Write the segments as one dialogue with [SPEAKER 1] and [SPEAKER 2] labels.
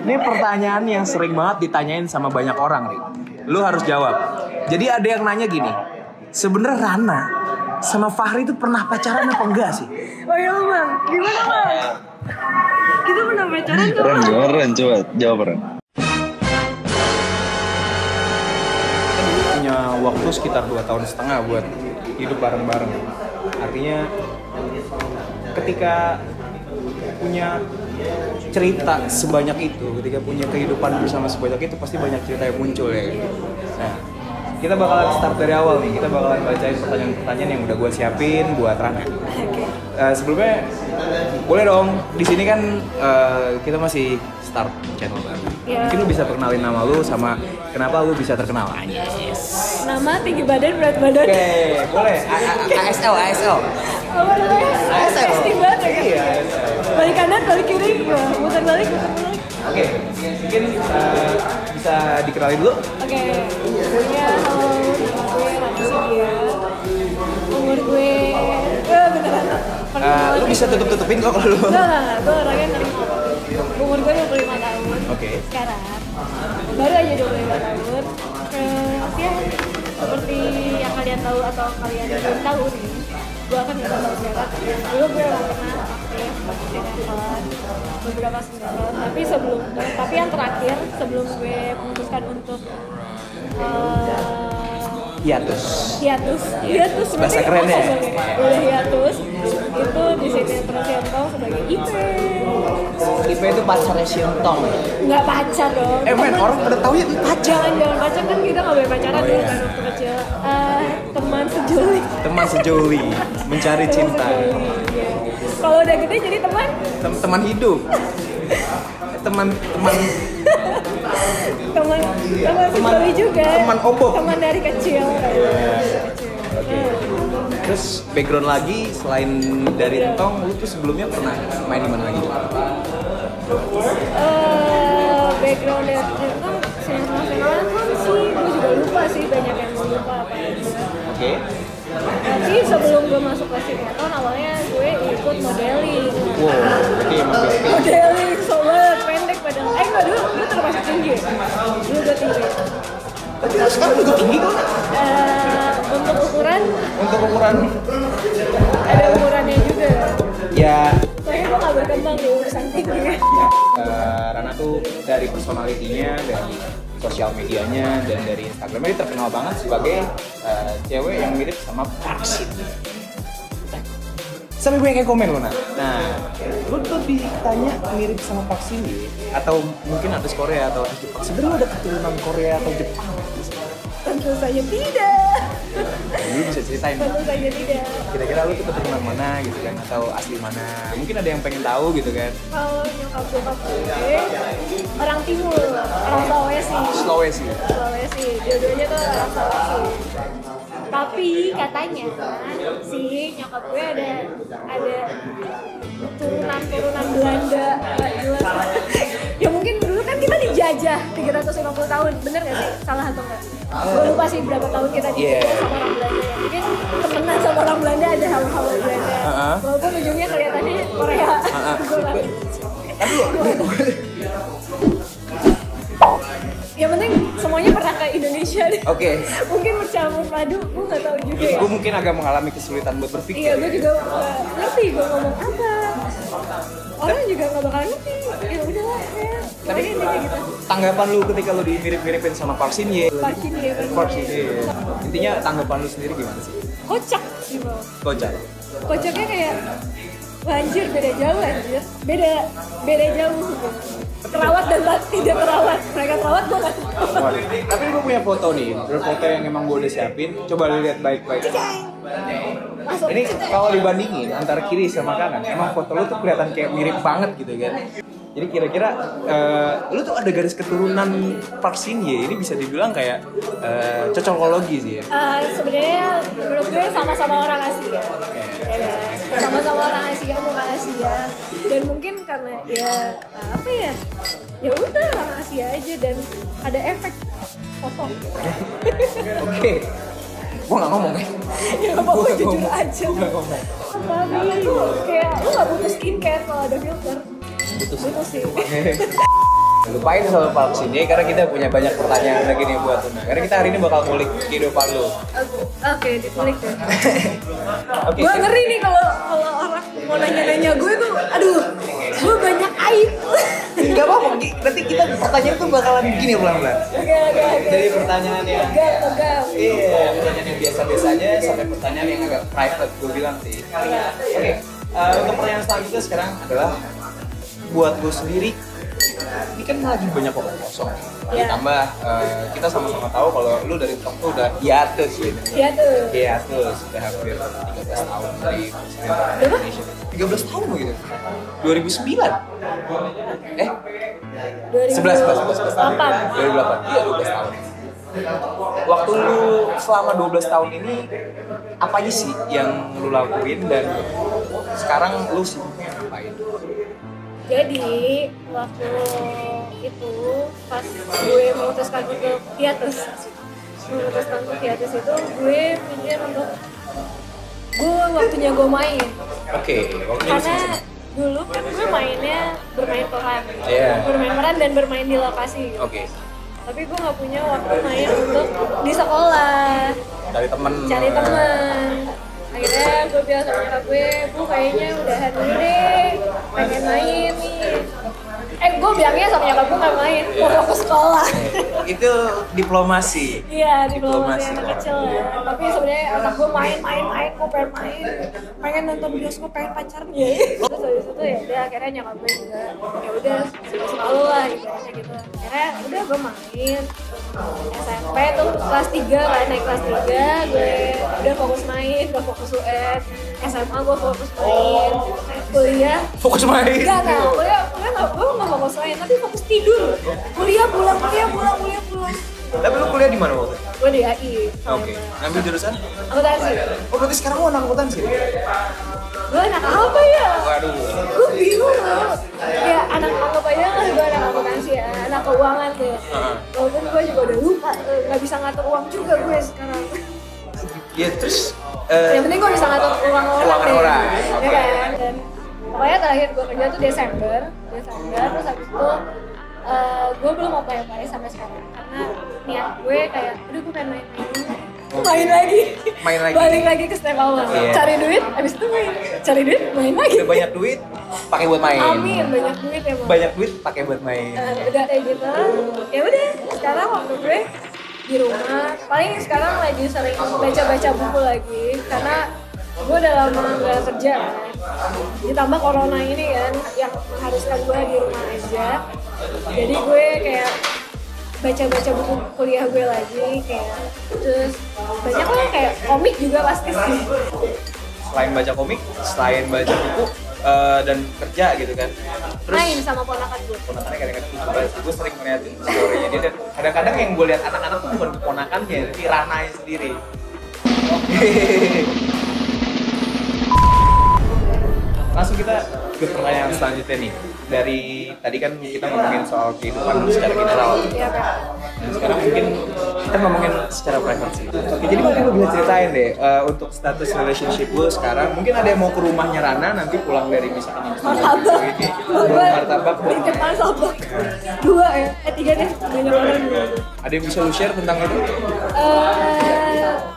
[SPEAKER 1] Ini pertanyaan yang sering banget ditanyain sama banyak orang, Rik. Lu harus jawab. Jadi ada yang nanya gini, sebenarnya Rana sama Fahri itu pernah pacaran apa enggak sih?
[SPEAKER 2] Oh iya Bang, gimana Bang? Kita pernah pacaran tuh Bang?
[SPEAKER 3] Ren, coba jawab Ren.
[SPEAKER 1] Kita dulu punya waktu sekitar 2,5 tahun buat hidup bareng-bareng. Artinya ketika punya cerita sebanyak itu, ketika punya kehidupan bersama sebanyak itu, pasti banyak cerita yang muncul ya. Nah, kita bakalan start dari awal nih. Kita bakalan bacain pertanyaan-pertanyaan yang udah gue siapin buat Rana. Sebelumnya, boleh dong. Di sini kan kita masih start channel baru.
[SPEAKER 2] Yeah.
[SPEAKER 1] Mungkin lu bisa perkenalin nama lu sama kenapa lu bisa terkenal. Yes.
[SPEAKER 2] Nama, tinggi badan, berat badan.
[SPEAKER 1] Oke, boleh. ASL.
[SPEAKER 2] Apa namanya?
[SPEAKER 1] ASL.
[SPEAKER 2] Tinggi banget ya?
[SPEAKER 1] Iya, ASL.
[SPEAKER 2] Balik kanan, balik kiri, muter balik.
[SPEAKER 1] Oke, mungkin bisa dikenalin dulu.
[SPEAKER 2] Oke, sebelumnya halo, nama gue Rana Sidia. Umur gue, beneran.
[SPEAKER 1] Lu bisa tutup-tutupin kok kalau lu.
[SPEAKER 2] Enggak, gue orangnya nerima. Umur gue 25 tahun.
[SPEAKER 1] Oke.
[SPEAKER 2] Sekarang baru aja 25 tahun. Ya, seperti yang kalian tahu atau kalian belum tahu nih, gue akan nggak tahu sekarang. Dulu gue emang pernah aktif sinetron beberapa sinetron, tapi yang terakhir sebelum gue memutuskan untuk
[SPEAKER 1] hiatus.
[SPEAKER 2] Bahasa
[SPEAKER 1] keren ya?
[SPEAKER 2] Hiatus itu di sinetron Siontong sebagai IP.
[SPEAKER 1] IP itu pacarnya Siontong.
[SPEAKER 2] Nggak pacar dong.
[SPEAKER 1] Men, orang pada tahu ya pacar.
[SPEAKER 2] Jangan pacar kan kita nggak boleh pacaran dulu kan waktu kecil. Teman sejoli.
[SPEAKER 1] Teman sejoli mencari cinta.
[SPEAKER 2] Kalau udah gede jadi teman.
[SPEAKER 1] Teman hidup. Teman
[SPEAKER 2] sejoli juga.
[SPEAKER 1] Teman obok.
[SPEAKER 2] Teman dari kecil.
[SPEAKER 1] Oke. Terus background lagi selain dari Tong, lu tuh sebelumnya pernah main di mana lagi?
[SPEAKER 2] Background dari Tong sinetron kan sih, gue juga lupa sih, banyak yang gue lupa apa aja.
[SPEAKER 1] Oke.
[SPEAKER 2] Tapi sebelum gue masuk ke sinetron, awalnya gue ikut modeling.
[SPEAKER 1] Wow, berarti emang basic.
[SPEAKER 2] Modeling, soalnya pendek padahal. Enggak, dulu gue termasuk tinggi. Dulu gue tinggi.
[SPEAKER 1] Tapi lu sekarang juga tinggi kok.
[SPEAKER 2] Untuk ukuran ada ukurannya juga.
[SPEAKER 1] Ya.
[SPEAKER 2] Soalnya gue gak berkembang di urusan tinggi.
[SPEAKER 1] Rana tuh dari personalitinya, dari sosial medianya, dan dari Instagramnya dia terkenal banget sebagai cewek yang mirip sama Park. Sampai gue kayak komen lo, nah, lu tuh ditanya mirip sama Park Shin Hye atau mungkin artis Korea atau artis Jepang. Sebenarnya lu ada keturunan Korea atau Jepang?
[SPEAKER 2] Tentu saja tidak.
[SPEAKER 1] Lu bisa ceritain.
[SPEAKER 2] Tentu saja tidak.
[SPEAKER 1] Kira-kira lu tuh keturunan mana gitu kan, atau asli mana? Mungkin ada yang pengen tahu gitu kan.
[SPEAKER 2] Kalau nyokap bokap gue orang timur, orang Sulawesi. Dua-duanya tuh orang Sulawesi. Tapi katanya si nyokap gue ada turunan Belanda, jelas. Ya mungkin dulu kan kita dijajah 350 tahun, bener gak sih? Salah atau enggak? Gue lupa sih berapa tahun kita dijajah sama orang Belanda ya. Mungkin temenan sama orang Belanda ada hal-hal Belanda. Walaupun ujungnya kelihatannya Korea. Yang penting semuanya pernah ke Indonesia deh.
[SPEAKER 1] Oke.
[SPEAKER 2] Mungkin bercampur padu, gue nggak tahu juga ya.
[SPEAKER 1] Gue mungkin agak mengalami kesulitan buat berpikir.
[SPEAKER 2] Iya, gue juga ngerti gue ngomong apa. Orang juga nggak bakal ngerti. Ya udahlah ya.
[SPEAKER 1] Tapi
[SPEAKER 2] kayak gitu.
[SPEAKER 1] tanggapan lu ketika lu dimirip-miripin sama Park Shin Hye?
[SPEAKER 2] Park Shin Hye.
[SPEAKER 1] Intinya tanggapan lu sendiri gimana sih?
[SPEAKER 2] Kocak sih bang. Kocaknya kayak anjir beda jauh anjir. Beda jauh. Terawat dan tidak terawat. Mereka terawat gue nggak terawat.
[SPEAKER 1] Tapi gue punya foto nih, foto yang emang gue udah siapin. Coba lu lihat baik-baik. Ini kalau dibandingin antara kiri sama kanan, emang foto lu tuh kelihatan kayak mirip banget gitu kan. Jadi kira-kira lu tuh ada garis keturunan Park Shin Hye, ini bisa dibilang kayak cocokologi sih ya.
[SPEAKER 2] Sebenarnya menurut gue sama-sama orang Asia. Sama-sama orang Asia, bukan Asia. Dan mungkin karena ya apa ya? Ya udah orang Asia aja dan ada efek foto.
[SPEAKER 1] Oke. Gue gak ngomong ya.
[SPEAKER 2] Ya gak apa-apa, jujur aja.
[SPEAKER 1] Gue gak ngomong.
[SPEAKER 2] Kayak lu gak butuh skincare kalau ada filter. Butuh sih.
[SPEAKER 1] lupain soal vaksin ya, karena kita punya banyak pertanyaan lagi nih buat Tuna. Karena kita hari ini bakal ngulik kehidupan lu.
[SPEAKER 2] Oke, dikulik deh.
[SPEAKER 1] Oke.
[SPEAKER 2] Gue ngeri nih kalau orang mau nanya-nanya gue tuh, aduh, gue banyak aib.
[SPEAKER 1] Gak apa-apa, nanti kita pertanyaan tuh bakalan gini pelan-pelan.
[SPEAKER 2] Oke.
[SPEAKER 1] Dari pertanyaan yang
[SPEAKER 2] Tegap.
[SPEAKER 1] iya, pertanyaan yang biasa-biasa aja sampai pertanyaan yang agak private, gue bilang sih. Oke, untuk pertanyaan selanjutnya sekarang adalah buat gue sendiri, ini kan lagi banyak waktu kosong.
[SPEAKER 2] Iya.
[SPEAKER 1] Ditambah kita sama-sama tahu kalau lu dari TikTok tuh udah hiatus gitu. Hiatus, sudah hampir 13 tahun dari presiden Indonesia. 13 tahun begitu. 2009. 11.
[SPEAKER 2] 8.
[SPEAKER 1] 2008. Iya, 12 tahun. Waktu lu selama 12 tahun ini apa aja sih yang lu lakuin dan sekarang lu sibuknya ngapain?
[SPEAKER 2] Jadi waktu itu pas gue memutuskan untuk hiatus itu gue mikir untuk waktunya gue main.
[SPEAKER 1] Oke, waktunya
[SPEAKER 2] Karena
[SPEAKER 1] sama-sama.
[SPEAKER 2] dulu kan gue mainnya bermain peran,
[SPEAKER 1] Iya.
[SPEAKER 2] bermain peran dan bermain di lokasi.
[SPEAKER 1] Oke.
[SPEAKER 2] Tapi gue nggak punya waktu main untuk di sekolah,
[SPEAKER 1] Cari temen.
[SPEAKER 2] cari teman. Akhirnya gue bilang sama nyokap gue kayaknya udahan dulu deh, pengen main nih. Gue bilangnya sama nyokap gue nggak main, mau fokus sekolah.
[SPEAKER 1] Itu diplomasi.
[SPEAKER 2] Iya, diplomasi
[SPEAKER 1] Diplomasi.
[SPEAKER 2] anak kecil ya. Tapi sebenarnya otak gue main, gue pengen nonton bioskop, pengen pacarnya. Terus habis itu ya udah akhirnya nyokap gue juga ya udah suka lu lah gitu. Akhirnya udah gue main. SMP tuh kelas 3 kan, naik kelas 3 gue udah fokus main, gak fokus UN. SMA gue fokus main. Kuliah
[SPEAKER 1] Fokus main.
[SPEAKER 2] kuliah gue nggak fokus main, tapi fokus tidur. Kuliah pulang.
[SPEAKER 1] Tapi lu kuliah di mana waktu itu?
[SPEAKER 2] Gue di AI.
[SPEAKER 1] Oke. Ngambil jurusan?
[SPEAKER 2] Akuntansi.
[SPEAKER 1] Oh, berarti sekarang lu anak akuntansi?
[SPEAKER 2] Gue anak apa ya?
[SPEAKER 1] Waduh.
[SPEAKER 2] Gue bingung loh. Ya anak anggap aja lah gue anak akuntansi ya, anak keuangan tuh. Walaupun gue juga udah lupa, nggak bisa ngatur uang juga gue sekarang.
[SPEAKER 1] Ya terus
[SPEAKER 2] Yang penting gue bisa ngatur uang orang
[SPEAKER 1] Keuangan
[SPEAKER 2] deh.
[SPEAKER 1] orang,
[SPEAKER 2] Ya
[SPEAKER 1] oke.
[SPEAKER 2] kan? Dan pokoknya terakhir gue kerja tuh Desember. Terus habis itu gue belum apply sampai sekarang karena niat gue kayak, aduh gue pengen main lagi. Balik lagi ke step awal.
[SPEAKER 1] Iya.
[SPEAKER 2] Cari duit, habis itu main lagi.
[SPEAKER 1] udah banyak duit pakai buat main.
[SPEAKER 2] Amin, banyak duit ya Bang.
[SPEAKER 1] Banyak duit pakai buat main.
[SPEAKER 2] Udah kayak gitu. Ya udah, sekarang waktu gue di rumah, paling sekarang lagi sering baca buku lagi karena gue udah lama nggak kerja kan. Ditambah corona ini kan yang mengharuskan gue di rumah aja. Jadi gue kayak baca buku kuliah gue lagi kayak, terus banyak lah kayak komik juga pasti sih.
[SPEAKER 1] Selain baca komik, selain baca buku dan kerja gitu kan. Terus
[SPEAKER 2] Main sama ponakan gue.
[SPEAKER 1] ponakannya kadang-kadang lucu banget. Gue sering ngeliatin story-nya dia dan kadang-kadang yang gue lihat anak-anak tuh bukan ponakannya, tapi rananya sendiri. Oke. Langsung kita ke pertanyaan selanjutnya nih. Dari tadi kan kita ngomongin soal kehidupan secara general.
[SPEAKER 2] Iya kan.
[SPEAKER 1] Dan sekarang mungkin kita ngomongin secara private sih. Oke, jadi mungkin lu bisa ceritain deh untuk status relationship lu sekarang. Mungkin ada yang mau ke rumahnya Rana nanti pulang dari misalkan
[SPEAKER 2] Martabak.
[SPEAKER 1] martabak.
[SPEAKER 2] Bikin martabak. 2 ya? 3 deh, banyak orang 2.
[SPEAKER 1] Ada yang bisa lu share tentang itu?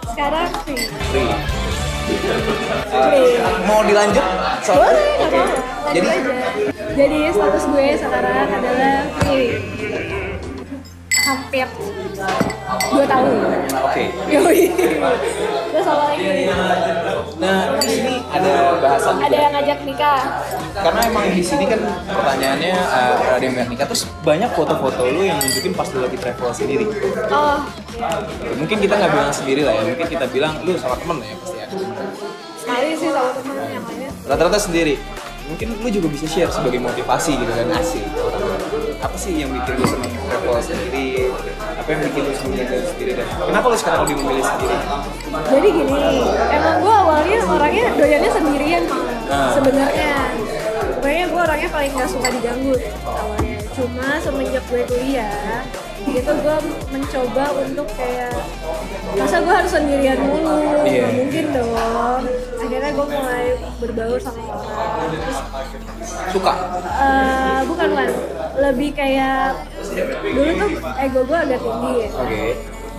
[SPEAKER 2] Sekarang sih.
[SPEAKER 1] Free. Mau dilanjut?
[SPEAKER 2] Boleh, nggak
[SPEAKER 1] Oke.
[SPEAKER 2] apa-apa.
[SPEAKER 1] Jadi
[SPEAKER 2] Lanjut aja. Jadi status gue sekarang adalah free. Hampir 2 tahun.
[SPEAKER 1] oke.
[SPEAKER 2] Yoi. Terus apa lagi?
[SPEAKER 1] Nah, di sini ada bahasan juga.
[SPEAKER 2] Ada yang ngajak nikah.
[SPEAKER 1] Karena emang di sini kan pertanyaannya ada yang ngajak nikah, terus banyak foto-foto lu yang nunjukin pas lu lagi travel sendiri.
[SPEAKER 2] Oh,
[SPEAKER 1] Mungkin kita nggak bilang sendiri lah ya, mungkin kita bilang lu sama temen lah ya pasti ada.
[SPEAKER 2] sekali sih sama temen yang lainnya.
[SPEAKER 1] Rata-rata sendiri. Mungkin lu juga bisa share sebagai motivasi gitu kan, asik. Apa sih yang bikin lu senang travel sendiri? Apa yang bikin lu senang jalan sendiri? Dan kenapa lu sekarang lebih memilih sendiri?
[SPEAKER 2] Jadi gini, emang gue awalnya orangnya doyannya sendirian malah sebenarnya. Pokoknya gue orangnya paling gak suka diganggu awalnya. Cuma semenjak gue kuliah, gitu gue mencoba untuk kayak masa gue harus sendirian mulu, nggak mungkin dong. Akhirnya gue mulai berbaur sama orang. Terus
[SPEAKER 1] Suka?
[SPEAKER 2] bukan lebih kayak dulu tuh ego gue agak tinggi ya.
[SPEAKER 1] Oke.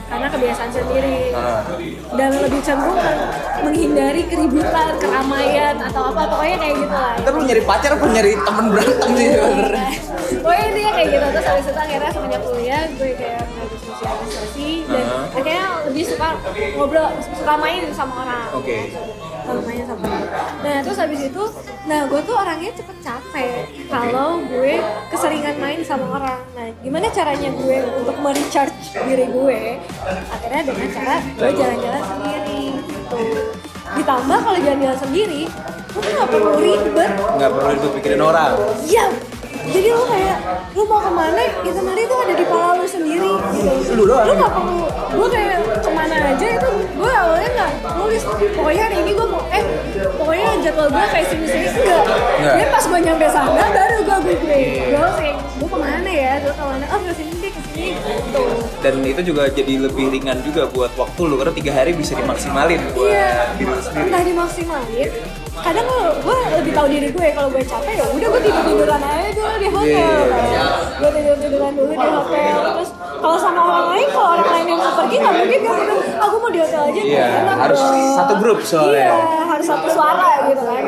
[SPEAKER 2] Karena kebiasaan sendiri dan lebih cenderung menghindari keributan, keramaian atau apa, pokoknya kayak gitu lah.
[SPEAKER 1] Ntar lu nyari pacar apa nyari temen berantem sih sebenarnya?
[SPEAKER 2] Pokoknya intinya kayak gitu. Terus habis itu akhirnya semenjak kuliah gue kayak belajar sosialisasi dan akhirnya lebih suka ngobrol, suka main sama orang.
[SPEAKER 1] Oke.
[SPEAKER 2] Main sama orang. Nah terus habis itu, gue tuh orangnya cepet capek kalau gue keseringan main sama orang. Nah gimana caranya gue untuk merecharge diri gue? Akhirnya dengan cara gue jalan-jalan sendiri gitu. Ditambah kalau jalan-jalan sendiri, lu tuh nggak perlu ribet.
[SPEAKER 1] Nggak perlu ribet mikirin orang.
[SPEAKER 2] Iya. Jadi lu kayak, lu mau kemana, itinerary itu ada di kepala lu sendiri gitu.
[SPEAKER 1] Lu doang.
[SPEAKER 2] Lu nggak perlu, gue kayak kemana aja itu, gue awalnya nggak nulis, pokoknya hari ini gue mau, pokoknya jadwal gue kayak sini-sini, enggak. Jadi pas gue nyampe sana, baru gue googling. Gue kayak, gue kemana ya, gue kemana, kesini deh, kesini gitu.
[SPEAKER 1] Dan itu juga jadi lebih ringan juga buat waktu lu, karena 3 hari bisa dimaksimalin buat diri lu sendiri.
[SPEAKER 2] Entah dimaksimalin. Kadang gue lebih tahu diri gue, kalau gue capek ya udah gue tiduran aja dulu di hotel. Gue tiduran dulu di hotel. Terus kalau sama orang lain, kalau orang lain yang mau pergi nggak mungkin kan udah aku mau di hotel aja.
[SPEAKER 1] Harus satu grup soalnya.
[SPEAKER 2] Iya, harus satu suara gitu kan.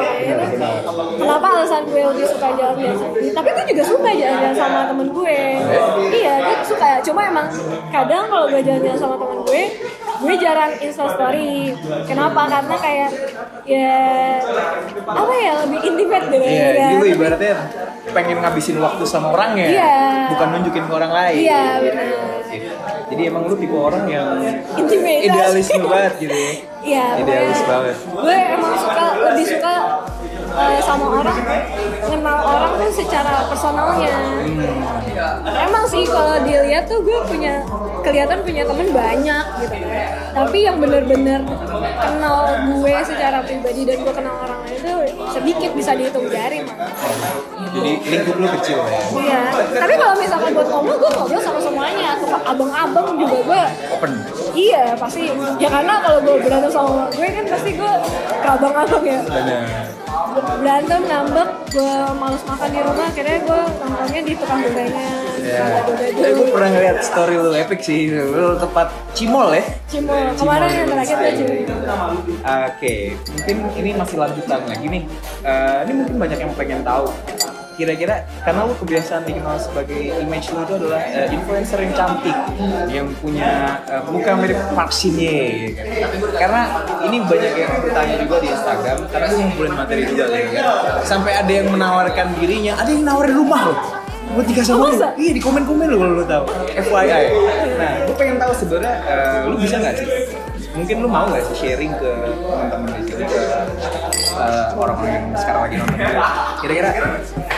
[SPEAKER 2] Kenapa alasan gue lebih suka jalan-jalan sendiri? Tapi gue juga suka jalan-jalan sama temen gue. Iya, gue suka. Cuma emang kadang kalau gue jalan-jalan sama temen gue jarang instastory. Kenapa? Karena kayak ya apa ya, lebih intimate gitu.
[SPEAKER 1] Iya, jadi lu ibaratnya pengen ngabisin waktu sama orangnya, bukan nunjukin ke orang lain.
[SPEAKER 2] Iya, benar.
[SPEAKER 1] Jadi emang lu tipe orang yang
[SPEAKER 2] Intimate.
[SPEAKER 1] idealisme banget gitu ya.
[SPEAKER 2] Iya,
[SPEAKER 1] idealis banget.
[SPEAKER 2] Gue emang lebih suka sama orang, kenal orang tuh secara personalnya. Emang sih kalau dilihat tuh gue kelihatan punya temen banyak gitu kan. Tapi yang bener-bener kenal gue secara pribadi dan gue kenal orang lain itu sedikit, bisa dihitung jari mah.
[SPEAKER 1] Jadi lingkup lu kecil ya.
[SPEAKER 2] Iya. Tapi kalau misalkan buat ngobrol, gue ngobrol sama semuanya. Tuh abang-abang juga gue
[SPEAKER 1] Open.
[SPEAKER 2] Iya pasti. Ya karena kalau gue berantem sama gue kan pasti gue ke abang-abang ya.
[SPEAKER 1] Benar.
[SPEAKER 2] Berantem, ngambek, gue males makan di rumah, akhirnya gue nongkrongnya di tukang gorengan.
[SPEAKER 1] Gue pernah ngeliat story lu epic sih, lu tempat Cimol ya?
[SPEAKER 2] Cimol, kemarin yang terakhir tuh Cimol.
[SPEAKER 1] Oke, mungkin ini masih lanjutan lagi nih. Ini mungkin banyak yang pengen tahu. Kira-kira karena lu kebiasaan dikenal sebagai image lu itu adalah influencer yang cantik, yang punya muka mirip Park Shin Ye, kan? Karena ini banyak yang bertanya juga di Instagram, karena gue ngumpulin materi juga kan. Sampai ada yang menawarkan dirinya, ada yang nawarin rumah loh buat nikah sama lu. Iya, di komen-komen lu kalau lu tahu. FYI. Nah, gue pengen tahu sebenarnya lu bisa nggak sih? Mungkin lu mau nggak sih sharing ke teman-teman di sini, ke orang-orang yang sekarang lagi nonton? Kira-kira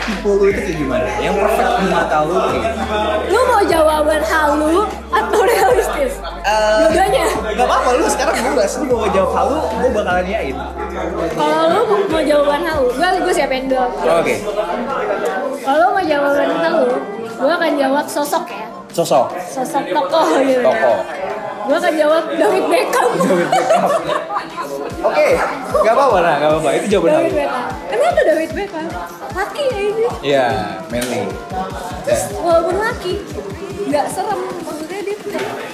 [SPEAKER 1] tipe lu itu kayak gimana? Yang perfect di mata lu kayak gimana?
[SPEAKER 2] Lu mau jawaban halu atau realistis? Dua-duanya.
[SPEAKER 1] Gak apa-apa, lu sekarang bebas. Lu mau jawab halu, gue bakalan yain.
[SPEAKER 2] Kalau lu mau jawaban halu, gue siapin dulu.
[SPEAKER 1] Oke.
[SPEAKER 2] Kalau lu mau jawaban halu, gue akan jawab sosok ya.
[SPEAKER 1] Sosok
[SPEAKER 2] Tokoh gitu.
[SPEAKER 1] tokoh.
[SPEAKER 2] Gue akan jawab David Beckham.
[SPEAKER 1] Oke, gak apa-apa lah, gak apa-apa. Itu jawaban halu.
[SPEAKER 2] David Beckham. Kenapa David Beckham? Laki ya ini.
[SPEAKER 1] Iya, manly.
[SPEAKER 2] Terus walaupun laki, nggak serem. Maksudnya dia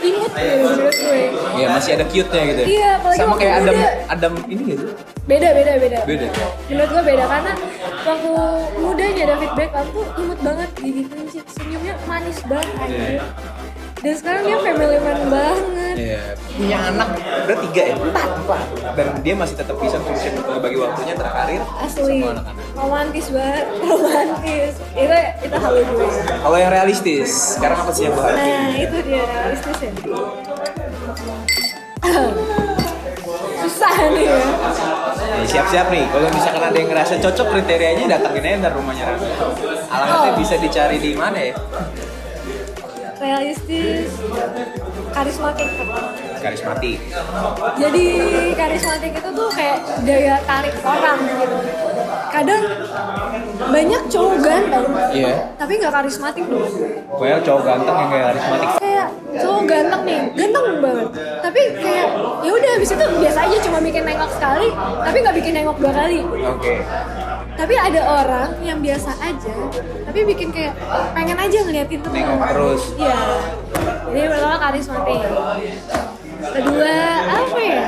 [SPEAKER 2] imut gitu menurut gue.
[SPEAKER 1] Iya, masih ada cute-nya gitu.
[SPEAKER 2] Iya, apalagi
[SPEAKER 1] sama
[SPEAKER 2] waktu
[SPEAKER 1] kayak
[SPEAKER 2] muda.
[SPEAKER 1] Adam ini gitu.
[SPEAKER 2] Beda.
[SPEAKER 1] Beda.
[SPEAKER 2] Menurut gue beda karena waktu mudanya David Beckham tuh imut banget, gigitin senyumnya manis banget anjir. Dan sekarang dia family man banget.
[SPEAKER 1] Iya. Punya anak berarti 3 ya? 4. Dan dia masih tetap bisa ngurusin bagi waktunya antara karir
[SPEAKER 2] Asli,
[SPEAKER 1] sama anak-anak.
[SPEAKER 2] romantis banget, romantis. Itu halu gue.
[SPEAKER 1] Kalau yang realistis, sekarang apa sih yang lo harapin?
[SPEAKER 2] Nah itu dia realistis ya. Susah nih ya.
[SPEAKER 1] Siap-siap nih, kalau misalkan ada yang ngerasa cocok kriterianya, datangin aja ntar rumahnya Rana. Alamatnya bisa dicari di mana ya?
[SPEAKER 2] Realistis, karismatik.
[SPEAKER 1] Karismatik.
[SPEAKER 2] Jadi karismatik itu tuh kayak daya tarik orang gitu. kadang banyak cowok ganteng
[SPEAKER 1] Iya.
[SPEAKER 2] tapi nggak karismatik dong.
[SPEAKER 1] Banyak cowok ganteng yang kayak karismatik.
[SPEAKER 2] Kayak cowok ganteng nih, ganteng banget tapi kayak ya udah habis itu biasa aja, cuma bikin nengok sekali tapi nggak bikin nengok 2 kali.
[SPEAKER 1] Oke.
[SPEAKER 2] Tapi ada orang yang biasa aja tapi bikin kayak pengen aja ngeliatin terus.
[SPEAKER 1] Nengok terus.
[SPEAKER 2] Iya. Jadi pertama karismatik. Kedua apa ya?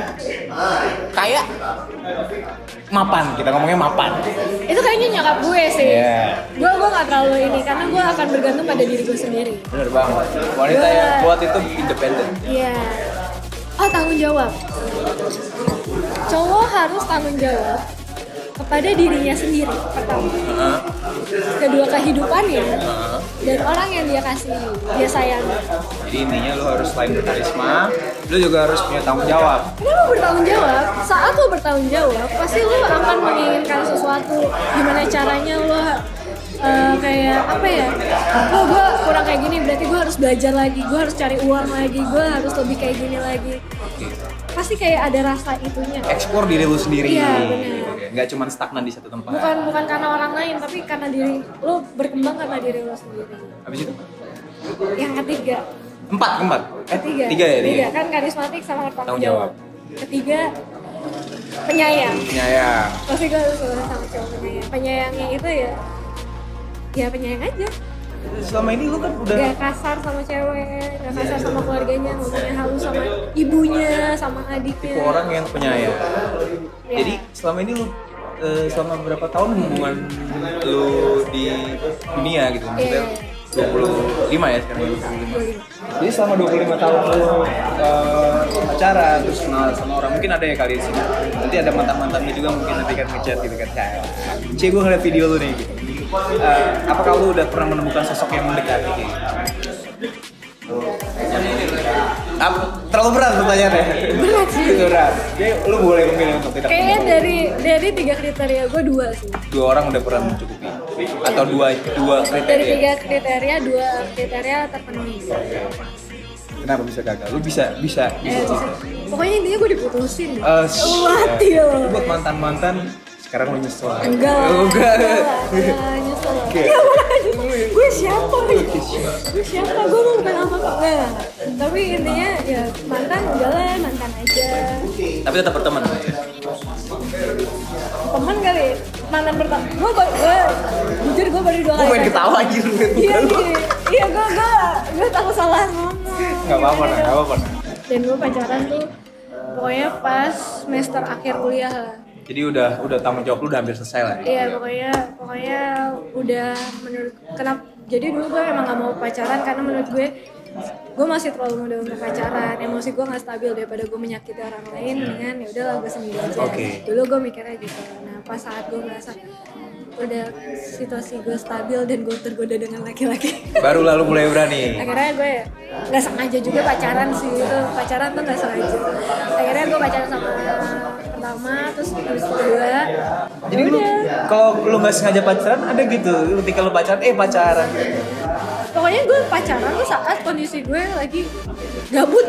[SPEAKER 1] Kayak mapan, kita ngomongnya mapan.
[SPEAKER 2] Itu kayaknya nyokap gue sih.
[SPEAKER 1] Iya.
[SPEAKER 2] Gue nggak terlalu ini karena gue akan bergantung pada diri gue sendiri.
[SPEAKER 1] Bener banget. Wanita
[SPEAKER 2] Gua-
[SPEAKER 1] yang kuat itu independen.
[SPEAKER 2] Iya. Oh, tanggung jawab. Cowok harus tanggung jawab kepada dirinya sendiri pertama. Kedua kehidupannya dan orang yang dia kasih, dia sayang.
[SPEAKER 1] Jadi intinya lu harus selain berkarisma, lu juga harus punya tanggung jawab.
[SPEAKER 2] Kenapa bertanggung jawab? Saat lo bertanggung jawab, pasti lo akan menginginkan sesuatu. Gimana caranya lo kayak apa ya? Oh, gue kurang kayak gini, berarti gue harus belajar lagi, gue harus cari uang lagi, gue harus lebih kayak gini lagi. Pasti kayak ada rasa itunya.
[SPEAKER 1] Eksplor diri lu sendiri.
[SPEAKER 2] Iya, benar.
[SPEAKER 1] Nggak cuma stagnan di satu tempat.
[SPEAKER 2] Bukan karena orang lain, tapi karena diri lo berkembang karena diri lo sendiri.
[SPEAKER 1] Habis itu?
[SPEAKER 2] Yang ketiga,
[SPEAKER 1] Keempat.
[SPEAKER 2] ketiga,
[SPEAKER 1] Tiga ya?
[SPEAKER 2] Tiga kan karismatik sama
[SPEAKER 1] Tanggung
[SPEAKER 2] bertanggung
[SPEAKER 1] jawab.
[SPEAKER 2] jawab. Ketiga, penyayang.
[SPEAKER 1] Penyayang.
[SPEAKER 2] Pasti gue harus sama cowok penyayang. Penyayangnya itu ya penyayang aja.
[SPEAKER 1] Selama ini lu kan udah
[SPEAKER 2] Gak kasar sama cewek, gak kasar sama keluarganya, ngomongnya halus sama ibunya, sama adiknya.
[SPEAKER 1] tipe orang yang penyayang.
[SPEAKER 2] Ya.
[SPEAKER 1] Jadi selama ini lu selama berapa tahun hubungan lu di dunia gitu? Maksudnya 25 ya sekarang 25. Jadi selama 25 tahun lu pacaran terus kenal sama orang, mungkin ada ya kali di sini. Nanti ada mantan-mantannya juga mungkin nanti kan ngechat gitu kan kayak, "Cie, gue ngeliat video lu nih." Gitu. Apakah lu udah pernah menemukan sosok yang mendekati kayak gitu? Terlalu berat pertanyaannya.
[SPEAKER 2] Berat sih.
[SPEAKER 1] Berat. Jadi lu boleh memilih untuk tidak.
[SPEAKER 2] Kayaknya dari 3 kriteria gue 2 sih.
[SPEAKER 1] 2 orang udah pernah mencukupi atau dua
[SPEAKER 2] Dari
[SPEAKER 1] kriteria.
[SPEAKER 2] 3 kriteria, 2 kriteria terpenuhi.
[SPEAKER 1] Kenapa bisa gagal? Lu bisa.
[SPEAKER 2] Pokoknya intinya gue diputusin.
[SPEAKER 1] Shit.
[SPEAKER 2] Watil.
[SPEAKER 1] Itu buat mantan sekarang lu nyesel.
[SPEAKER 2] Enggak.
[SPEAKER 1] Enggak.
[SPEAKER 2] Nyesel.
[SPEAKER 1] Oke.
[SPEAKER 2] Ya, gue siapa nih? Gue siapa? Gue mau bukan apa kok. Enggak. Tapi intinya ya mantan udahlah, mantan aja.
[SPEAKER 1] Tapi tetap berteman.
[SPEAKER 2] Temen kali. Mantan pertama. Gue jujur gue baru 2
[SPEAKER 1] Gue
[SPEAKER 2] kali.
[SPEAKER 1] pengen ketawa anjir lu.
[SPEAKER 2] Iya nih. Iya gue takut salah ngomong.
[SPEAKER 1] Enggak apa-apa.
[SPEAKER 2] Dan gue pacaran tuh pokoknya pas semester akhir kuliah lah.
[SPEAKER 1] Jadi udah tanggung jawab lu udah hampir selesai lah.
[SPEAKER 2] Iya pokoknya udah menurut kenapa jadi dulu gue emang gak mau pacaran karena menurut gue masih terlalu muda untuk pacaran, emosi gue nggak stabil daripada gue menyakiti orang lain, dengan ya udahlah gue sendiri aja.
[SPEAKER 1] Oke.
[SPEAKER 2] Dulu gue mikirnya gitu. Nah pas saat gue merasa udah situasi gue stabil dan gue tergoda dengan laki-laki,
[SPEAKER 1] Baru lalu mulai berani.
[SPEAKER 2] akhirnya gue nggak sengaja juga pacaran sih, itu pacaran tuh nggak sengaja. Akhirnya gue pacaran sama pertama, terus habis itu kedua.
[SPEAKER 1] Jadi lu kalau lu nggak sengaja pacaran ada gitu, ketika lu pacaran
[SPEAKER 2] Pokoknya gue pacaran tuh saat kondisi gue lagi gabut.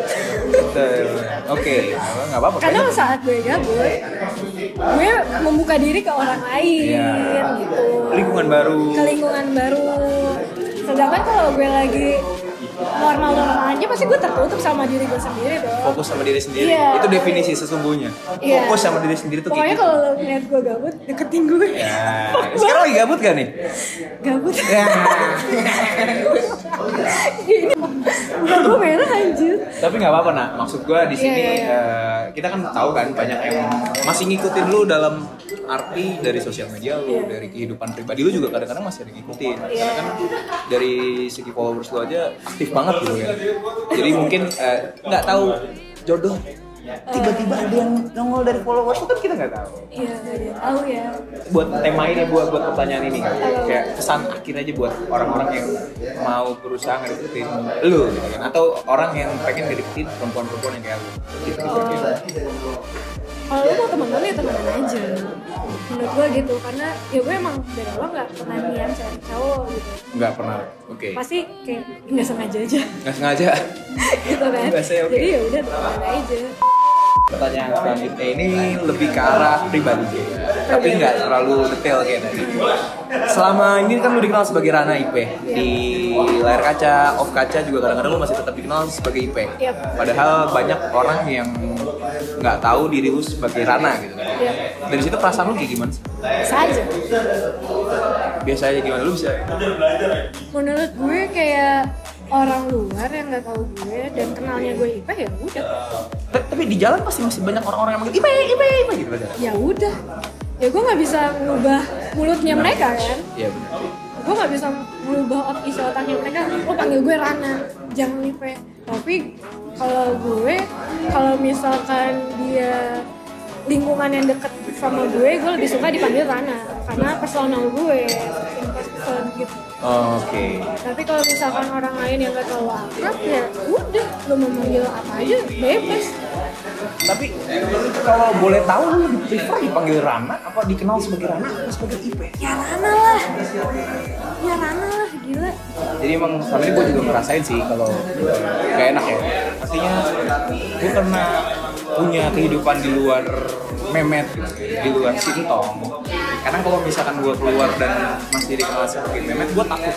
[SPEAKER 1] Oke, nggak apa-apa.
[SPEAKER 2] Karena saat gue gabut, gue membuka diri ke orang lain,
[SPEAKER 1] Iya.
[SPEAKER 2] gitu.
[SPEAKER 1] Lingkungan baru.
[SPEAKER 2] Ke lingkungan baru. Sedangkan kalau gue lagi normal-normal aja, pasti gue tertutup sama diri gue sendiri dong.
[SPEAKER 1] Fokus sama diri sendiri.
[SPEAKER 2] Iya.
[SPEAKER 1] Itu definisi sesungguhnya.
[SPEAKER 2] Iya.
[SPEAKER 1] Fokus sama diri sendiri tuh
[SPEAKER 2] Pokoknya
[SPEAKER 1] kayak gitu.
[SPEAKER 2] kalau lo ngeliat gue gabut, deketin gue.
[SPEAKER 1] Ya, sekarang lagi gabut gak nih?
[SPEAKER 2] Gabut.
[SPEAKER 1] Ya.
[SPEAKER 2] Muka gue merah anjir.
[SPEAKER 1] Tapi nggak apa-apa nak. Maksud gue di sini
[SPEAKER 2] Iya.
[SPEAKER 1] kita kan tahu kan banyak yang masih ngikutin lu dalam arti dari sosial media lu,
[SPEAKER 2] Iya.
[SPEAKER 1] dari kehidupan pribadi lu juga kadang-kadang masih ada ngikutin. Karena kan dari segi followers lu aja aktif banget gitu ya. Jadi mungkin nggak tahu jodoh tiba-tiba ada yang nongol dari followers lu kan kita nggak tahu.
[SPEAKER 2] Iya, gak ada yang tahu ya.
[SPEAKER 1] Buat tema ini buat pertanyaan ini kan kayak pesan akhir aja buat orang-orang yang mau berusaha ngedeketin lu gitu kan, atau orang yang pengen ngedeketin perempuan-perempuan yang kayak lu gitu.
[SPEAKER 2] Kalau lo mau temenan ya temenan aja. Menurut gue gitu, karena ya gue emang dari awal nggak pernah niat cari cowok gitu.
[SPEAKER 1] Nggak pernah. Oke.
[SPEAKER 2] Pasti kayak nggak sengaja aja
[SPEAKER 1] Nggak sengaja.
[SPEAKER 2] gitu kan.
[SPEAKER 1] Biasanya oke.
[SPEAKER 2] Jadi ya udah temenan aja.
[SPEAKER 1] Pertanyaan selanjutnya ini lebih ke arah pribadi, tapi nggak terlalu detail kayak tadi. Selama ini kan lu dikenal sebagai Rana IP di layar kaca, off kaca juga kadang-kadang lu masih tetap dikenal sebagai IP.
[SPEAKER 2] Yep.
[SPEAKER 1] Padahal banyak orang yang nggak tahu diri lu sebagai Rana gitu kan.
[SPEAKER 2] Yep.
[SPEAKER 1] Dari situ perasaan lu kayak gimana sih?
[SPEAKER 2] Biasa aja.
[SPEAKER 1] Biasa aja gimana lu bisa?
[SPEAKER 2] Menurut gue kayak orang luar yang nggak tahu gue dan kenalnya gue IPA ya udah.
[SPEAKER 1] Tapi di jalan pasti masih banyak orang-orang yang manggil IP gitu aja.
[SPEAKER 2] Ya udah. Ya gue nggak bisa ngubah mulutnya mereka kan.
[SPEAKER 1] Iya benar.
[SPEAKER 2] Gue nggak bisa merubah isi otaknya mereka. Lo panggil gue Rana, jangan IP. Tapi kalau misalkan dia lingkungan yang deket sama gue lebih suka dipanggil Rana karena personal gue, person gitu.
[SPEAKER 1] Oke.
[SPEAKER 2] Tapi kalau misalkan orang lain yang gak terlalu akrab ya udah, lo mau manggil apa aja bebas.
[SPEAKER 1] Tapi kalau boleh tahu lu lebih prefer dipanggil Rana apa dikenal sebagai Rana atau sebagai IP?
[SPEAKER 2] Ya Rana lah, gila.
[SPEAKER 1] Jadi emang selama ini gue juga ngerasain sih kalau gak enak ya. Artinya gue karena punya kehidupan di luar memet gitu, di luar sintong. Karena kalau misalkan gue keluar dan masih dikenal sebagai memet, gue takut.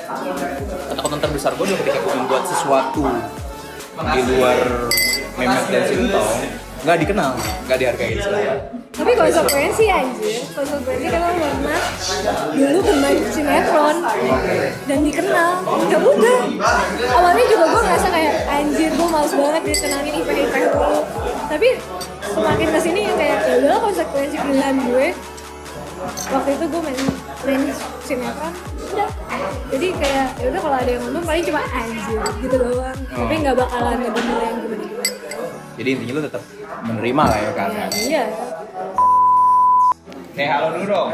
[SPEAKER 1] Ketakutan terbesar gue adalah ketika gue membuat sesuatu di luar memet dan sintong, nggak dikenal, nggak dihargai sebenarnya.
[SPEAKER 2] Tapi konsekuensi anjir, konsekuensi kalau pernah dulu bermain sinetron dan dikenal, ya udah. Awalnya juga gue ngerasa kayak anjir gue males banget dikenalin IP dulu. Tapi semakin kesini kayak ya udah konsekuensi pilihan gue. Waktu itu gue main sinetron, udah. Jadi kayak ya udah kalau ada yang ngomong paling cuma anjir gitu doang. Tapi nggak bakalan ngebener yang gimana-gimana.
[SPEAKER 1] Jadi intinya lu tetap menerima lah ya kan?
[SPEAKER 2] Iya.
[SPEAKER 1] Halo dulu dong.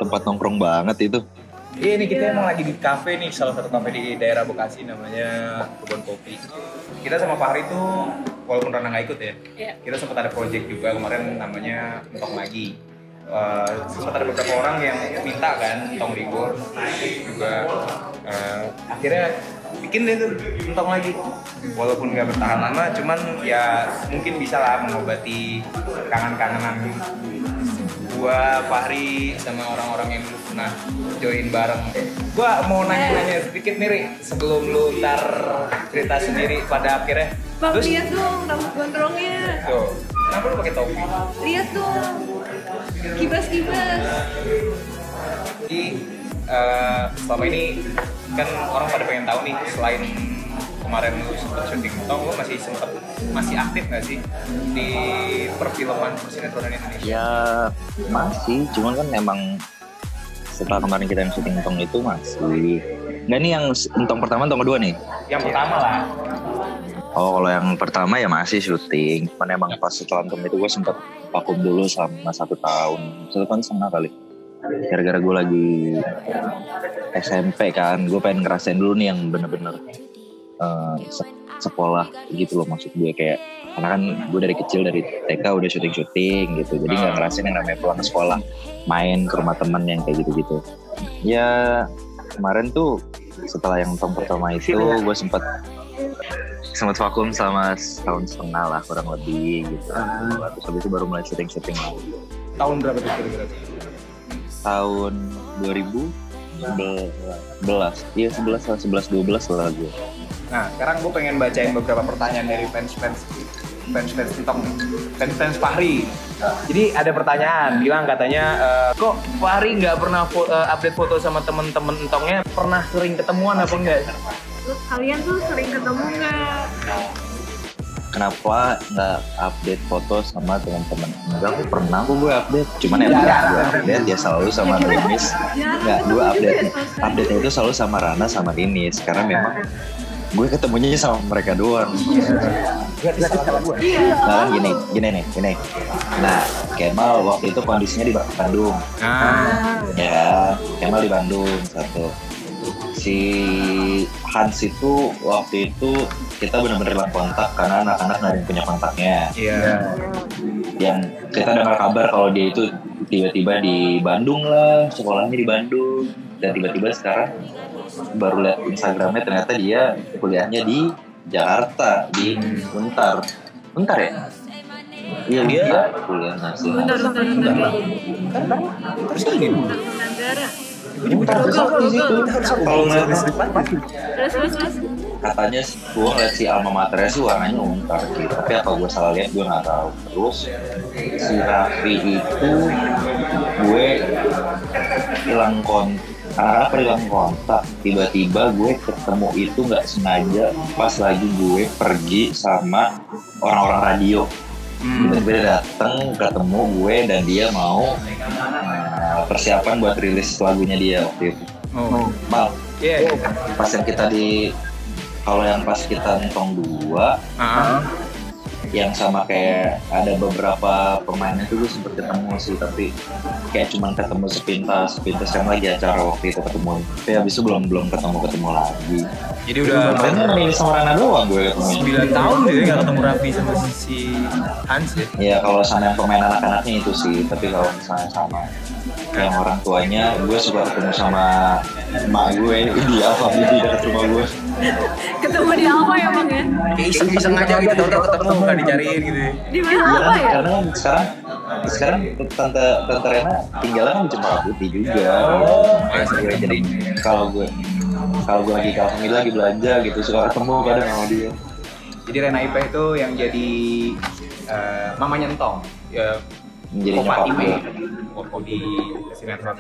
[SPEAKER 3] Tempat nongkrong banget itu.
[SPEAKER 1] Iya nih kita emang lagi di kafe nih, salah satu kafe di daerah Bekasi namanya Kebun Kopi. Kita sama Fahri tuh walaupun Rana nggak ikut ya, kita sempat ada project juga kemarin namanya Entong Lagi. Sempat ada beberapa orang yang minta kan Entong Rigor juga, akhirnya bikin deh tuh Entong Lagi. Walaupun nggak bertahan lama, cuman ya mungkin bisa lah mengobati kangen-kangenan gua, Fahri, sama orang-orang yang dulu pernah join bareng. Gua mau nanya-nanya sedikit nih, Ri, sebelum lu ntar cerita sendiri pada akhirnya.
[SPEAKER 4] Bang,
[SPEAKER 1] Terus,
[SPEAKER 4] lihat dong rambut gondrongnya.
[SPEAKER 1] tuh, kenapa lu pakai topi?
[SPEAKER 4] Lihat dong. Kibas-kibas.
[SPEAKER 1] Jadi, selama ini kan orang pada pengen tahu nih, selain kemarin lu sempet syuting Entong, lu masih aktif nggak sih di perfilman persinetronan Indonesia?
[SPEAKER 3] Ya masih, cuman kan emang setelah kemarin kita yang syuting Entong itu masih. Nah ini yang Entong pertama, Entong kedua nih?
[SPEAKER 1] Yang pertama lah.
[SPEAKER 3] Oh kalau yang pertama ya masih syuting. Cuman emang pas setelah Entong itu gue sempet vakum dulu selama 1 tahun. 1 tahun setengah kali. Gara-gara gue lagi SMP kan, gue pengen ngerasain dulu nih yang bener-bener sekolah gitu loh, maksud gue kayak karena kan gue dari kecil dari TK udah syuting gitu, jadi nggak ngerasain yang namanya pulang ke sekolah main ke rumah temen yang kayak gitu-gitu. Ya kemarin tuh setelah yang tahun pertama itu gue sempat vakum selama 1,5 tahun lah kurang lebih gitu. Terus habis itu baru mulai syuting lagi.
[SPEAKER 1] Tahun berapa tuh kira-kira?
[SPEAKER 3] Tahun 2011, iya 11-12 lah gue.
[SPEAKER 1] Nah, sekarang gue pengen bacain beberapa pertanyaan dari fans Entong, fans Fahri. Jadi ada pertanyaan, bilang katanya, kok Fahri nggak pernah update foto sama temen-temen Entongnya, pernah sering ketemuan apa enggak?
[SPEAKER 4] Kalian tuh sering ketemu nggak?
[SPEAKER 3] Kenapa nggak update foto sama teman-teman? Enggak, aku pernah gue update. Cuman yang gue update ya selalu sama Dinis. Enggak, gue update itu selalu sama Rana sama Dinis. Karena memang gue ketemunya sama mereka doang. Nah gini. Nah Kemal waktu itu kondisinya di Bandung. Ya Kemal di Bandung satu. Si Hans itu waktu itu kita benar-benar hilang kontak karena anak-anak nggak ada yang punya kontaknya. Yang kita dengar kabar kalau dia itu tiba-tiba di Bandung lah, sekolahnya di Bandung, dan tiba-tiba sekarang baru lihat Instagramnya ternyata dia kuliahnya di Jakarta di Untar ya. Iya
[SPEAKER 1] Dia-
[SPEAKER 3] dia kuliah nasi.
[SPEAKER 4] Bentar kayaknya.
[SPEAKER 1] Terus ini
[SPEAKER 4] Negara.
[SPEAKER 1] kalau nggak depan
[SPEAKER 4] Terus.
[SPEAKER 3] Katanya gue ngeliat si alma maternya sih warnanya Untar sih, tapi apa gue salah lihat gue nggak tahu. Terus si Raffi itu gue hilang anak-anak hilang kontak, tiba-tiba gue ketemu itu nggak sengaja pas lagi gue pergi sama orang-orang radio. Tiba-tiba dia dateng ketemu gue dan dia mau persiapan buat rilis lagunya dia waktu itu. Mal,
[SPEAKER 1] Iya.
[SPEAKER 3] pas yang kita kalau yang pas kita nonton 2 yang sama kayak ada beberapa pemain itu gue sempet ketemu sih, tapi kayak cuman ketemu sepintas yang lagi acara waktu itu ketemu, tapi habis itu belum ketemu lagi.
[SPEAKER 1] Jadi udah
[SPEAKER 3] Kemarin milih sama Rana doang gue ketemu.
[SPEAKER 1] 9 tahun deh nggak ketemu Raffi sama si Hans ya.
[SPEAKER 3] Ya kalau sama yang pemain anak-anaknya itu sih, tapi kalau misalnya sama yang orang tuanya, gue suka ketemu sama emak gue di Alfa Bibi dekat rumah gue.
[SPEAKER 4] Ketemu di apa ya bang ya?
[SPEAKER 1] Kayak iseng-iseng aja gitu, tahu-tahu ketemu nggak dicariin gitu.
[SPEAKER 4] Di mana apa ya?
[SPEAKER 3] Karena kan sekarang tante Rena tinggalnya kan di Cempaka Putih juga. Jadi kalau gue lagi kami lagi belanja gitu suka ketemu kadang sama dia.
[SPEAKER 1] Jadi Rena IP itu yang jadi mamanya Entong. Ya,
[SPEAKER 3] Menjadi
[SPEAKER 1] Opa
[SPEAKER 3] nyokap
[SPEAKER 1] Time.
[SPEAKER 3] gue.
[SPEAKER 1] Di sinetron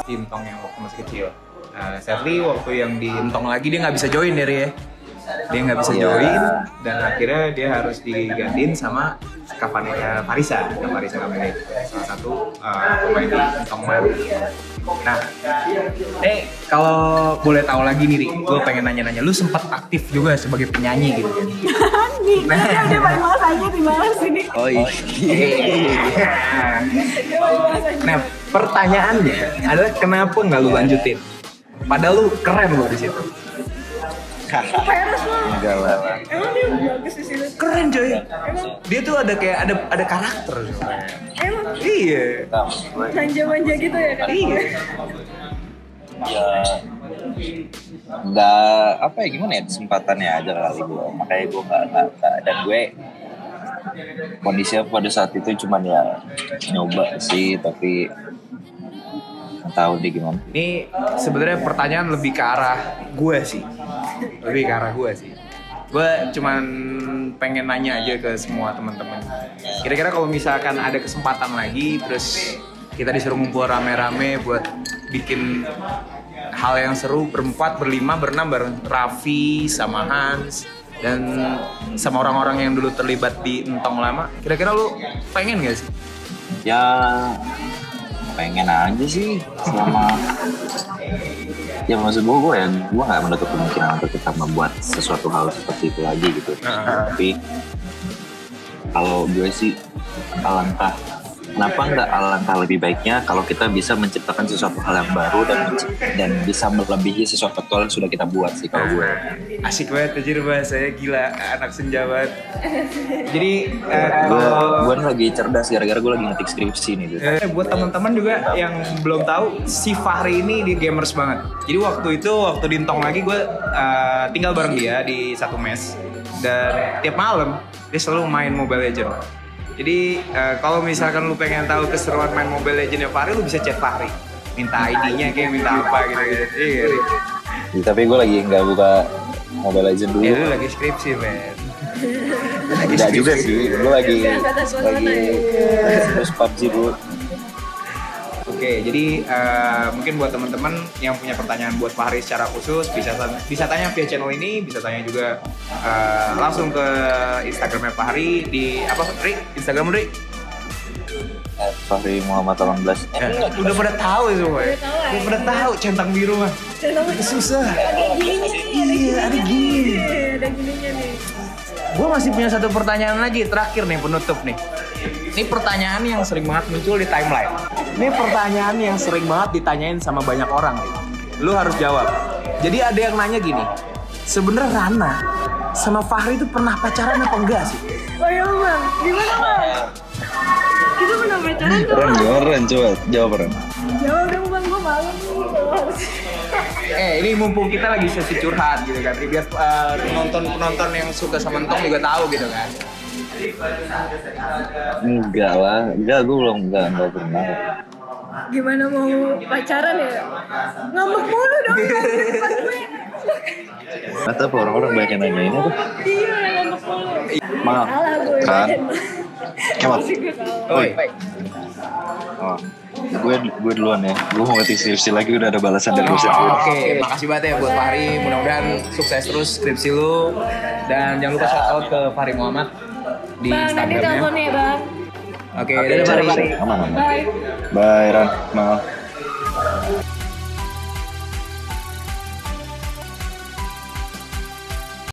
[SPEAKER 1] si Entong yang waktu masih kecil. Sadly waktu yang di Entong lagi dia nggak bisa join dari ya. Dia nggak bisa
[SPEAKER 3] Iya.
[SPEAKER 1] join dan akhirnya dia harus digantiin sama Farisa namanya, salah satu pemain di Entong baru. Nah, kalau boleh tahu lagi nih, Ri, gue pengen nanya-nanya, lu sempat aktif juga sebagai penyanyi gitu kan?
[SPEAKER 4] Nih, dia paling malas aja di malas ini.
[SPEAKER 1] Oh iya. Nah, pertanyaannya adalah kenapa nggak lu lanjutin? Padahal lu keren lu di situ.
[SPEAKER 4] Peres lo.
[SPEAKER 3] Enggak lah.
[SPEAKER 4] Emang dia bagus di sini.
[SPEAKER 1] Keren coy.
[SPEAKER 4] Emang
[SPEAKER 1] Dia tuh ada kayak ada karakter sebenarnya.
[SPEAKER 4] emang
[SPEAKER 1] Iya.
[SPEAKER 4] manja-manja gitu ya kan?
[SPEAKER 1] Iya.
[SPEAKER 3] Ya nggak apa ya, gimana ya, kesempatannya aja kali gue, makanya gue nggak dan gue kondisinya pada saat itu cuman ya nyoba sih, tapi nggak tahu deh gimana.
[SPEAKER 1] Ini sebenarnya pertanyaan lebih ke arah gue sih. Gue cuman pengen nanya aja ke semua teman-teman. Kira-kira kalau misalkan ada kesempatan lagi, terus kita disuruh ngumpul rame-rame buat bikin hal yang seru, berempat, berlima, berenam bareng Raffi sama Hans dan sama orang-orang yang dulu terlibat di Entong lama. Kira-kira lu pengen gak sih?
[SPEAKER 3] Ya pengen aja sih, selama ya maksud gue nggak menutup kemungkinan untuk kita membuat sesuatu hal seperti itu lagi gitu. Tapi kalau gue sih alangkah lebih baiknya kalau kita bisa menciptakan sesuatu hal yang baru dan bisa melebihi sesuatu hal yang sudah kita buat sih kalau gue.
[SPEAKER 1] Asik banget anjir, bahasanya gila, anak senja banget. Jadi
[SPEAKER 3] gue lagi cerdas gara-gara gue lagi ngetik skripsi nih gitu.
[SPEAKER 1] buat teman-teman juga yang belum tahu, si Fahri ini di gamers banget. Jadi waktu di Entong lagi gue tinggal bareng dia di satu mes, dan tiap malam dia selalu main Mobile Legends. Jadi kalau misalkan lu pengen tahu keseruan main Mobile Legends Fahri, lu bisa chat Fahri, minta ID-nya kayak minta apa gitu. Iya.
[SPEAKER 3] Ya, tapi gue lagi nggak buka Mobile Legends dulu.
[SPEAKER 1] Ya lu lagi skripsi, men.
[SPEAKER 3] Tidak juga sih, gue lagi terus PUBG dulu.
[SPEAKER 1] Oke, jadi mungkin buat teman-teman yang punya pertanyaan buat Fahri secara khusus bisa tanya via channel ini, bisa tanya juga langsung ke Instagramnya Fahri di apa, Ri? Instagram Ri?
[SPEAKER 3] Fahri Muhammad 18.
[SPEAKER 1] Udah pada tahu semua ya? Udah pada tahu centang biru mah. Susah. Iya, ada gini.
[SPEAKER 4] Ada gininya nih.
[SPEAKER 1] Gue masih punya satu pertanyaan lagi, terakhir nih, penutup nih. Ini pertanyaan yang sering banget muncul di timeline. Ini pertanyaan yang sering banget ditanyain sama banyak orang nih. Lu harus jawab. Jadi ada yang nanya gini, sebenarnya Rana sama Fahri itu pernah pacaran apa enggak sih?
[SPEAKER 4] Oh iya bang, gimana bang? Kita pernah pacaran tuh bang?
[SPEAKER 3] Ren, coba jawab Ren.
[SPEAKER 4] Jawab dong bang, gue malu nih kalau harus.
[SPEAKER 1] Ini mumpung kita lagi sesi curhat gitu kan, biar penonton yang suka sama Entong juga tahu gitu kan.
[SPEAKER 3] Enggak lah, enggak gue belum enggak pernah.
[SPEAKER 2] Gimana mau pacaran ya? Ngambek mulu dong di depan gue.
[SPEAKER 3] Atau orang-orang banyak yang nanyain apa?
[SPEAKER 2] Iya, ngambek mulu.
[SPEAKER 3] Maaf,
[SPEAKER 2] Salah gue.
[SPEAKER 3] kan? Kemat.
[SPEAKER 2] Gue salah.
[SPEAKER 1] Oi.
[SPEAKER 3] Oh, gue duluan ya. Gue mau ngerti skripsi lagi udah ada balasan dari dosen.
[SPEAKER 1] Oke, makasih banget ya buat Fahri. Mudah-mudahan sukses terus skripsi lu. Dan jangan lupa shout out ke Fahri Muhammad di
[SPEAKER 2] Bang, nanti
[SPEAKER 1] Instagramnya.
[SPEAKER 2] teleponnya ya, Bang.
[SPEAKER 1] Oke, dadah Fahri.
[SPEAKER 3] Aman.
[SPEAKER 2] Bye.
[SPEAKER 3] Bye, Ran. Maaf.